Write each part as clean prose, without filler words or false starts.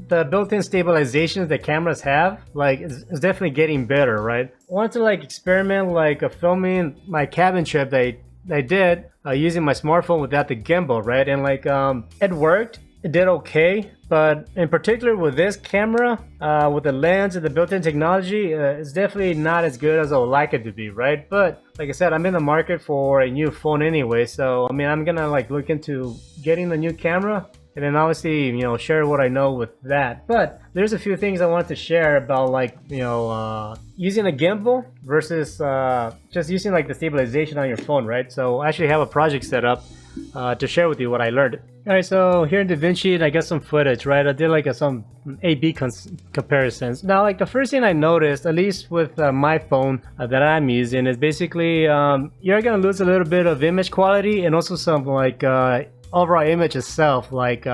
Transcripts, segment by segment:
the built-in stabilization that cameras have, like, is definitely getting better, right? I wanted to like experiment like filming my cabin trip that I did using my smartphone without the gimbal, right? And like it worked. It did okay, but in particular with this camera, with the lens and the built-in technology, it's definitely not as good as I would like it to be, right? But like I said, I'm in the market for a new phone anyway, so I mean, I'm gonna like look into getting a new camera and then obviously, you know, share what I know with that. But there's a few things I want to share about, like, you know, using a gimbal versus just using like the stabilization on your phone, right? So I actually have a project set up to share with you what I learned. Alright, so here in DaVinci, I got some footage, right? I did like some A/B comparisons. Now, like the first thing I noticed, at least with my phone that I'm using, is basically you're gonna lose a little bit of image quality and also some like overall image itself, like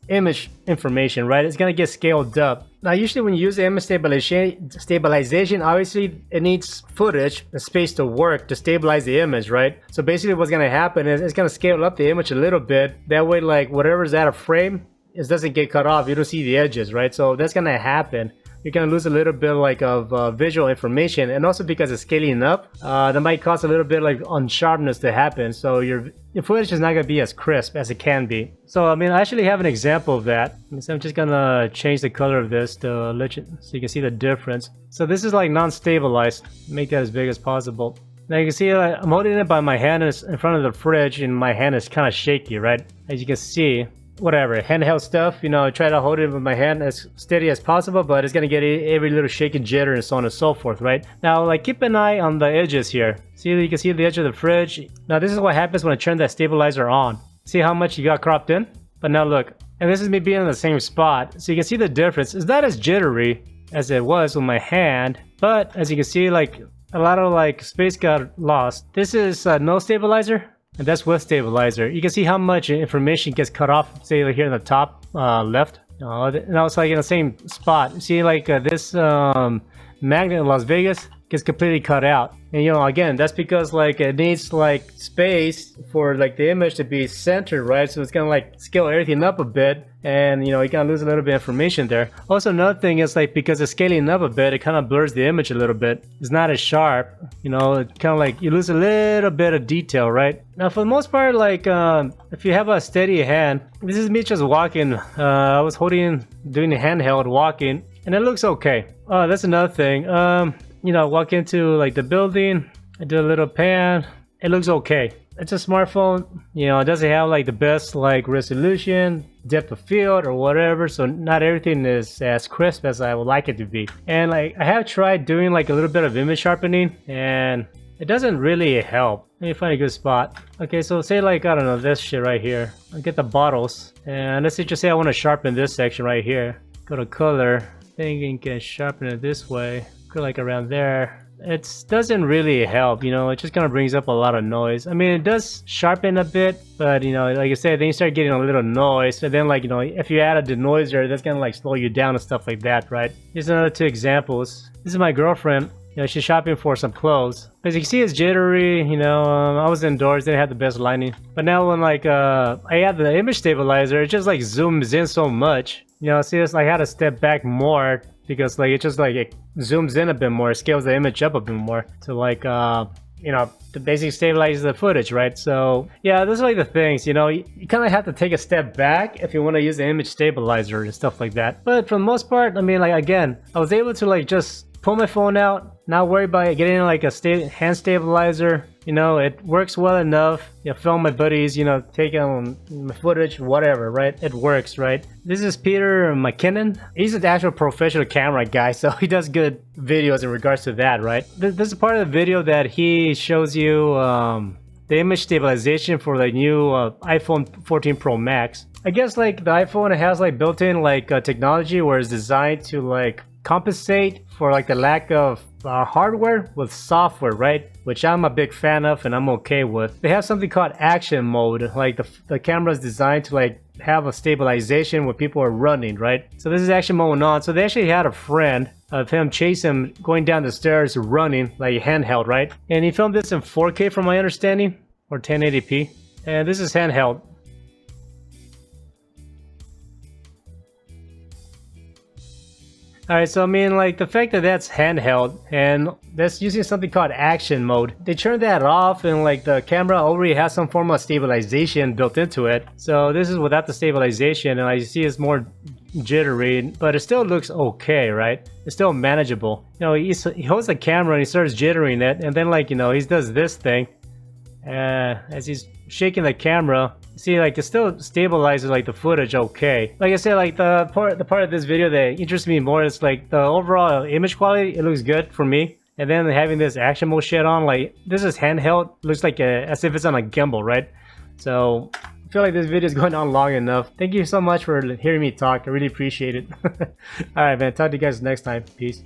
image information, right? It's gonna get scaled up. Now, usually when you use the image stabilization, obviously it needs footage and space to work to stabilize the image, right? So basically what's gonna happen is it's gonna scale up the image a little bit. That way, like whatever's out of frame, it doesn't get cut off. You don't see the edges, right? So that's gonna happen. You're gonna lose a little bit like of visual information, and also because it's scaling up, that might cause a little bit like unsharpness to happen. So your footage is not gonna be as crisp as it can be. So I mean, I actually have an example of that. So I'm just gonna change the color of this to let you, so you can see the difference. So this is like non-stabilized. Make that as big as possible. Now you can see I'm holding it by my hand in front of the fridge, and my hand is kind of shaky, right? As you can see. Whatever, handheld stuff, you know, I try to hold it with my hand as steady as possible, but it's gonna get every little shake and jitter and so on and so forth, right? Now, like, keep an eye on the edges here. See, you can see the edge of the fridge. Now, this is what happens when I turn that stabilizer on. See how much you got cropped in? But now look, and this is me being in the same spot, so you can see the difference. It's not as jittery as it was with my hand, but as you can see, like, a lot of like space got lost. This is no stabilizer. And that's with stabilizer. You can see how much information gets cut off, say like here in the top left. Now it's like in the same spot. You see like this magnet in Las Vegas gets completely cut out. And you know, again, that's because like it needs like space for like the image to be centered, right? So it's gonna like scale everything up a bit, and you know, you kind of lose a little bit of information there. Also, another thing is like because it's scaling up a bit, it kind of blurs the image a little bit. It's not as sharp, you know. It kind of like you lose a little bit of detail, right? Now, for the most part, like if you have a steady hand, this is me just walking. I was doing the handheld walking, and it looks okay. Oh, that's another thing. You know, walk into like the building, I do a little pan, it looks okay. It's a smartphone, you know, it doesn't have like the best like resolution, depth of field or whatever, so not everything is as crisp as I would like it to be. And like I have tried doing like a little bit of image sharpening, and it doesn't really help. Let me find a good spot. Okay, so say like, I don't know, this shit right here. I'll get the bottles, and let's just say I want to sharpen this section right here. Go to color, think you can sharpen it this way. Go like around there. It doesn't really help, you know, it just kind of brings up a lot of noise. I mean, it does sharpen a bit, but you know, like I said, then you start getting a little noise, and then like, you know, if you add a denoiser, that's gonna like slow you down and stuff like that, right? Here's another two examples. This is my girlfriend. You know, she's shopping for some clothes. As you can see, it's jittery, you know, I was indoors, didn't have the best lighting. But now when like, I add the image stabilizer, it just like zooms in so much. You know, see, it's like I had to step back more because like it just like it zooms in a bit more, scales the image up a bit more to like you know, to basically stabilize the footage, right? So yeah, those are like the things, you know, you kind of have to take a step back if you want to use the image stabilizer and stuff like that. But for the most part, I mean, like again, I was able to like just pull my phone out, not worry about getting like a hand stabilizer. You know, it works well enough. You know, film my buddies, you know, taking my footage, whatever, right? It works, right? This is Peter McKinnon. He's an actual professional camera guy, so he does good videos in regards to that, right? This is part of the video that he shows you the image stabilization for the new iPhone 14 Pro Max. I guess like the iPhone, it has like built-in like technology where it's designed to like compensate for like the lack of hardware with software, right? Which I'm a big fan of and I'm okay with. They have something called action mode, like the camera is designed to like have a stabilization when people are running, right? So this is action mode on. So they actually had a friend of him chase him going down the stairs running like handheld, right? And he filmed this in 4K from my understanding, or 1080p. And this is handheld. Alright, so I mean, like, the fact that that's handheld and that's using something called action mode, they turned that off and like the camera already has some form of stabilization built into it. So this is without the stabilization, and I see it's more jittery, but it still looks okay, right? It's still manageable. You know, he holds the camera and he starts jittering it, and then like, you know, he does this thing. As he's shaking the camera, see, like, it still stabilizes like the footage okay. Like I said, like the part of this video that interests me more is like the overall image quality. It looks good for me. And then having this action mode shit on, like, this is handheld, looks like as if it's on a gimbal, right? So I feel like this video is going on long enough. Thank you so much for hearing me talk. I really appreciate it. Alright, man, talk to you guys next time. Peace.